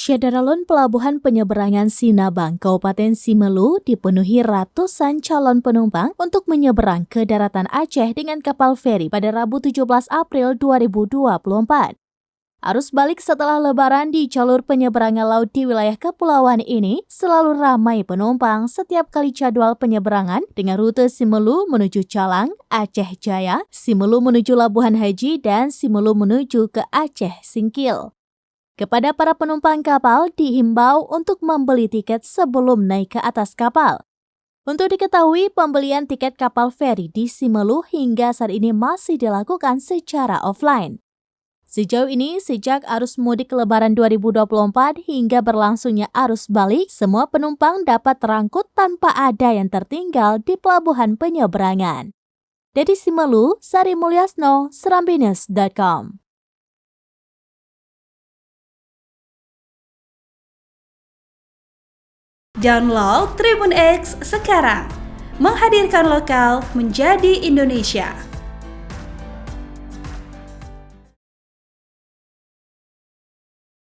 Syederalun Pelabuhan Penyeberangan Sinabang, Kabupaten Simelu dipenuhi ratusan calon penumpang untuk menyeberang ke daratan Aceh dengan kapal feri pada Rabu 17 April 2024. Arus balik setelah Lebaran di jalur penyeberangan laut di wilayah kepulauan ini selalu ramai penumpang setiap kali jadwal penyeberangan dengan rute Simelu menuju Calang, Aceh Jaya, Simelu menuju Labuhan Haji, dan Simelu menuju ke Aceh Singkil. Kepada para penumpang kapal dihimbau untuk membeli tiket sebelum naik ke atas kapal. Untuk diketahui, pembelian tiket kapal feri di Simelu hingga saat ini masih dilakukan secara offline. Sejauh ini, sejak arus mudik Lebaran 2024 hingga berlangsungnya arus balik, semua penumpang dapat terangkut tanpa ada yang tertinggal di pelabuhan penyeberangan. Dari Simelu, Sari Mulyasno, Serambines.com. Download Tribun X sekarang, menghadirkan lokal menjadi Indonesia.